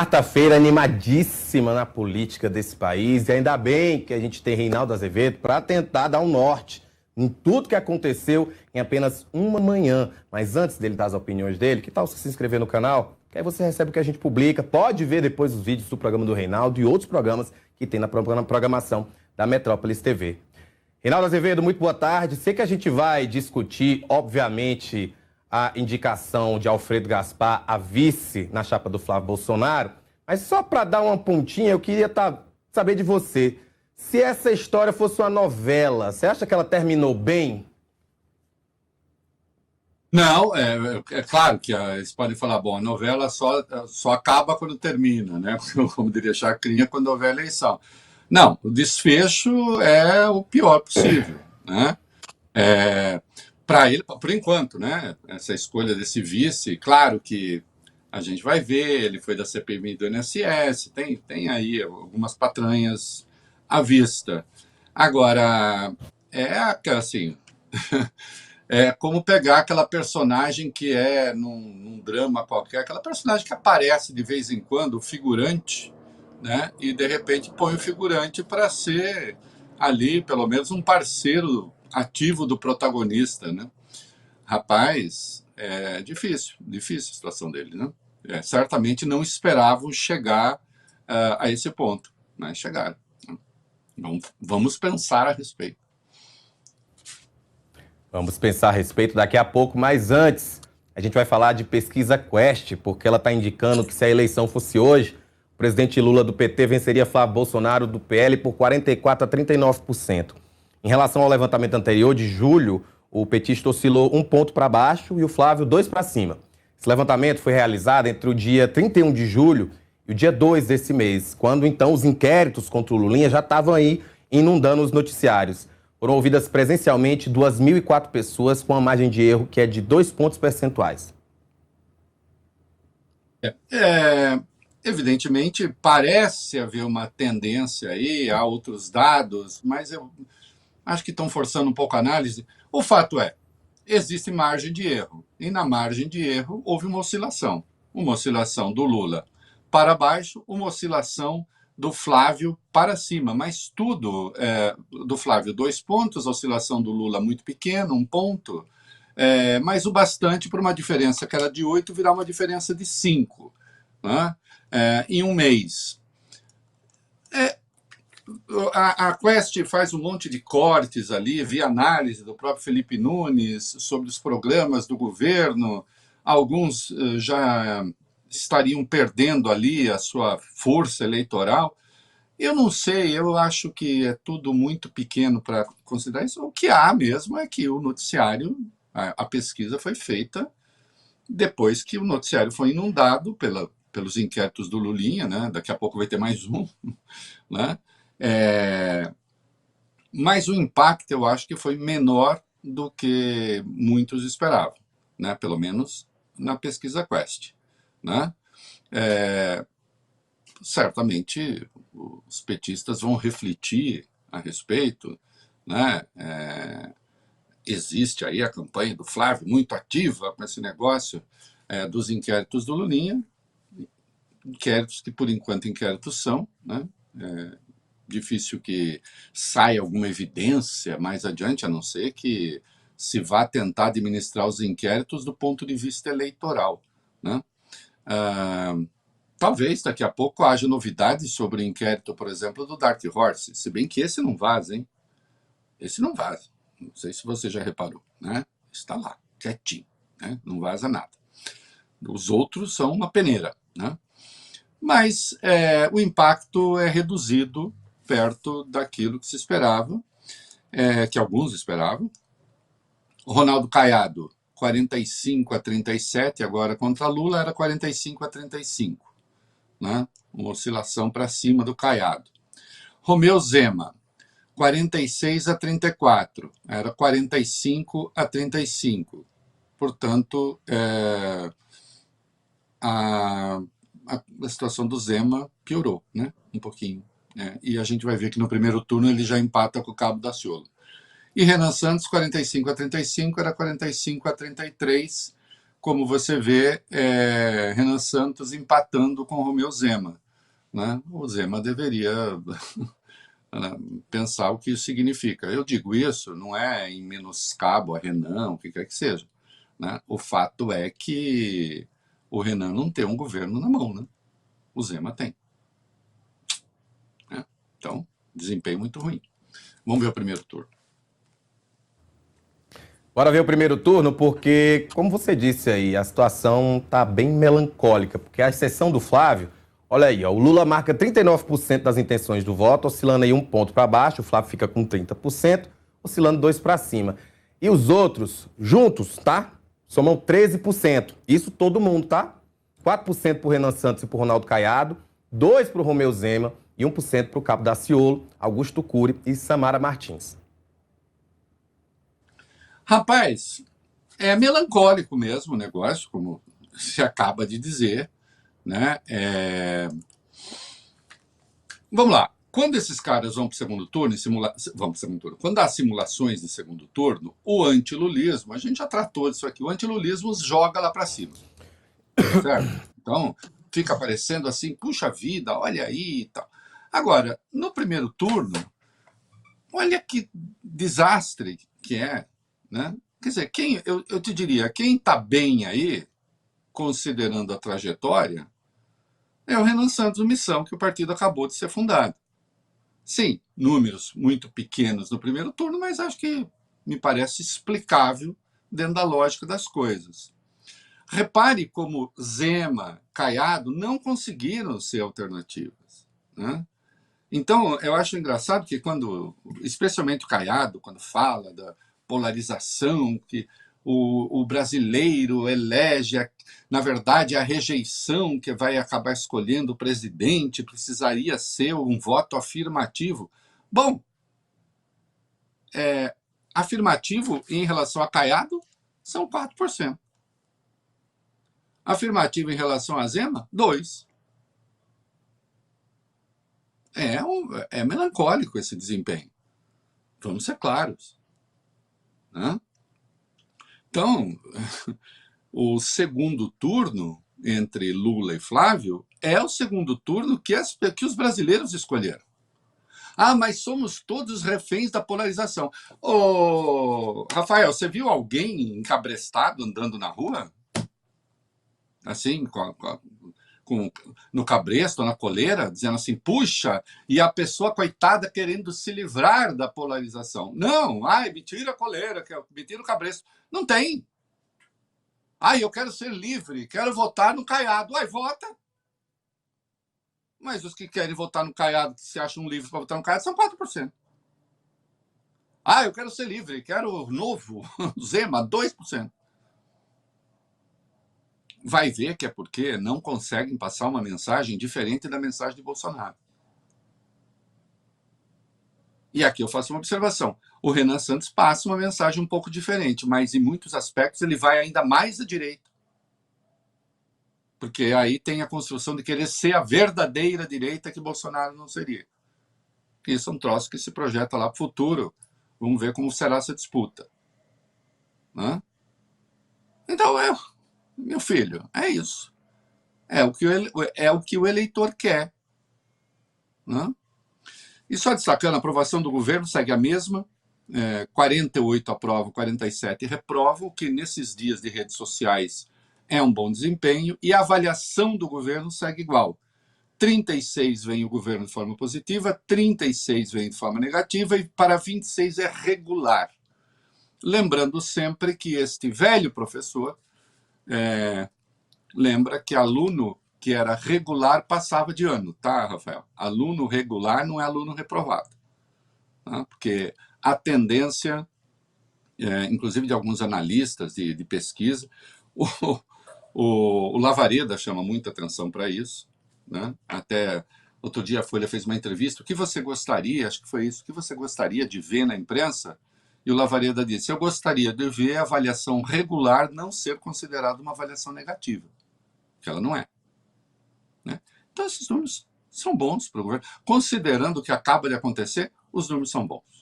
Quarta-feira animadíssima na política desse país, e ainda bem que a gente tem Reinaldo Azevedo para tentar dar um norte em tudo que aconteceu em apenas uma manhã. Mas antes dele dar as opiniões dele, que tal você se inscrever no canal? Que aí você recebe o que a gente publica, pode ver depois os vídeos do programa do Reinaldo e outros programas que tem na programação da Metrópolis TV. Reinaldo Azevedo, muito boa tarde. Sei que a gente vai discutir, obviamente, a indicação de Alfredo Gaspar a vice na chapa do Flávio Bolsonaro, mas só para dar uma pontinha, eu queria saber de você. Se essa história fosse uma novela, você acha que ela terminou bem? Não, é claro que eles podem falar, bom, a novela só acaba quando termina, né? Como diria Chacrinha, quando houver eleição. Não, o desfecho é o pior possível, né? Para ele, por enquanto, né? Essa escolha desse vice, claro que a gente vai ver, ele foi da CPMI do INSS, tem aí algumas patranhas à vista. Agora, assim, é como pegar aquela personagem que é num drama qualquer, aquela personagem que aparece de vez em quando, o figurante, né? E de repente põe o figurante para ser ali, pelo menos, um parceiro ativo do protagonista, né? Rapaz, é difícil a situação dele, né? Certamente não esperavam chegar a esse ponto, mas chegaram. Vamos pensar a respeito. Vamos pensar a respeito daqui a pouco, mas antes a gente vai falar de pesquisa Quest, porque ela está indicando que se a eleição fosse hoje, o presidente Lula do PT venceria Flávio Bolsonaro do PL por 44% a 39%. Em relação ao levantamento anterior, de julho, o petista oscilou 1 ponto para baixo e o Flávio 2 para cima. Esse levantamento foi realizado entre o dia 31 de julho e o dia 2 desse mês, quando então os inquéritos contra o Lulinha já estavam aí inundando os noticiários. Foram ouvidas presencialmente 2.004 pessoas com uma margem de erro que é de 2 pontos percentuais. Evidentemente, parece haver uma tendência aí a outros dados, mas eu acho que estão forçando um pouco a análise. O fato é, existe margem de erro. E na margem de erro houve uma oscilação. Uma oscilação do Lula para baixo, uma oscilação do Flávio para cima. Mas tudo do Flávio 2 pontos, a oscilação do Lula muito pequena, 1 ponto, mas o bastante para uma diferença que era de 8 virar uma diferença de 5, né? Em um mês. A Quest faz um monte de cortes ali, via análise do próprio Felipe Nunes sobre os programas do governo. Alguns já estariam perdendo ali a sua força eleitoral. Eu não sei, eu acho que é tudo muito pequeno para considerar isso. O que há mesmo é que o noticiário, a pesquisa foi feita depois que o noticiário foi inundado pelos inquéritos do Lulinha, né? Daqui a pouco vai ter mais um, né? Mas o impacto eu acho que foi menor do que muitos esperavam, né? Pelo menos na pesquisa Quest, né? Certamente os petistas vão refletir a respeito, né? Existe aí a campanha do Flávio muito ativa com esse negócio dos inquéritos do Lulinha, inquéritos que por enquanto inquéritos são, né? Difícil que saia alguma evidência mais adiante, a não ser que se vá tentar administrar os inquéritos do ponto de vista eleitoral, né? Talvez daqui a pouco haja novidades sobre o inquérito, por exemplo, do Dark Horse, se bem que esse não vaza, hein? Esse não vaza. Não sei se você já reparou, né? Está lá, quietinho, né? Não vaza nada. Os outros são uma peneira, né? Mas o impacto é reduzido perto daquilo que se esperava, que alguns esperavam. O Ronaldo Caiado, 45 a 37, agora contra Lula era 45 a 35, né? Uma oscilação para cima do Caiado. Romeu Zema, 46 a 34, era 45 a 35. Portanto, a situação do Zema piorou, né? Um pouquinho. E a gente vai ver que no primeiro turno ele já empata com o Cabo Daciolo. E Renan Santos, 45 a 35, era 45 a 33, como você vê Renan Santos empatando com Romeu Zema, né? O Zema deveria pensar o que isso significa. Eu digo isso não é em menoscabo a Renan, o que quer que seja, né? O fato é que o Renan não tem um governo na mão, né? O Zema tem, né? Então, desempenho muito ruim. Vamos ver o primeiro turno. Bora ver o primeiro turno, porque, como você disse aí, a situação tá bem melancólica, porque a exceção do Flávio, olha aí, ó, o Lula marca 39% das intenções do voto, oscilando aí um ponto para baixo, o Flávio fica com 30%, oscilando 2 para cima. E os outros, juntos, tá? Somam 13%. Isso todo mundo, tá? 4% pro Renan Santos e pro Ronaldo Caiado, 2% pro Romeu Zema e 1% pro Cabo Daciolo, Augusto Cury e Samara Martins. Rapaz, é melancólico mesmo o negócio, como se acaba de dizer, né? Vamos lá. Quando esses caras vão para o segundo turno, quando há simulações de segundo turno, o antilulismo, a gente já tratou disso aqui, o antilulismo joga lá para cima, certo? Então, fica aparecendo assim, puxa vida, olha aí e tal. Agora, no primeiro turno, olha que desastre que é, né? Quer dizer, eu te diria, quem está bem aí, considerando a trajetória, é o Renan Santos Missão, que o partido acabou de ser fundado. Sim, números muito pequenos no primeiro turno, mas acho que me parece explicável dentro da lógica das coisas. Repare como Zema, Caiado não conseguiram ser alternativas, né? Então, eu acho engraçado que quando, especialmente o Caiado, quando fala da polarização, que o brasileiro elege, na verdade, a rejeição que vai acabar escolhendo o presidente precisaria ser um voto afirmativo. Bom, afirmativo em relação a Caiado são 4%. Afirmativo em relação a Zema, 2%. É melancólico esse desempenho. Vamos ser claros, né? Então, o segundo turno entre Lula e Flávio é o segundo turno que os brasileiros escolheram. Ah, mas somos todos reféns da polarização. Ô, Rafael, você viu alguém encabrestado andando na rua? Assim, no cabresto, na coleira, dizendo assim, puxa, e a pessoa coitada querendo se livrar da polarização. Não, me tira a coleira, me tira o cabresto. Não tem. Eu quero ser livre, quero votar no Caiado. Vota. Mas os que querem votar no Caiado, que se acham livres para votar no Caiado, são 4%. Eu quero ser livre, quero novo, Zema, 2%. Vai ver que é porque não conseguem passar uma mensagem diferente da mensagem de Bolsonaro. E aqui eu faço uma observação. O Renan Santos passa uma mensagem um pouco diferente, mas em muitos aspectos ele vai ainda mais à direita. Porque aí tem a construção de querer ser a verdadeira direita que Bolsonaro não seria. Isso é um troço que se projeta lá para o futuro. Vamos ver como será essa disputa. Né? Então, meu filho, é isso. É o que o eleitor quer. Né? E só destacando, a aprovação do governo segue a mesma. 48 aprovam, 47 reprovam, o que nesses dias de redes sociais é um bom desempenho, e a avaliação do governo segue igual. 36 vem o governo de forma positiva, 36 vem de forma negativa, e para 26 é regular. Lembrando sempre que este velho professor lembra que aluno que era regular passava de ano, tá, Rafael? Aluno regular não é aluno reprovado. Tá? Porque a tendência, inclusive de alguns analistas de pesquisa, o Lavareda chama muita atenção para isso, né? Até outro dia a Folha fez uma entrevista, o que você gostaria, acho que foi isso, o que você gostaria de ver na imprensa? E o Lavareda disse, eu gostaria de ver a avaliação regular não ser considerada uma avaliação negativa, que ela não é. Né? Então esses números são bons para o governo. Considerando o que acaba de acontecer, os números são bons.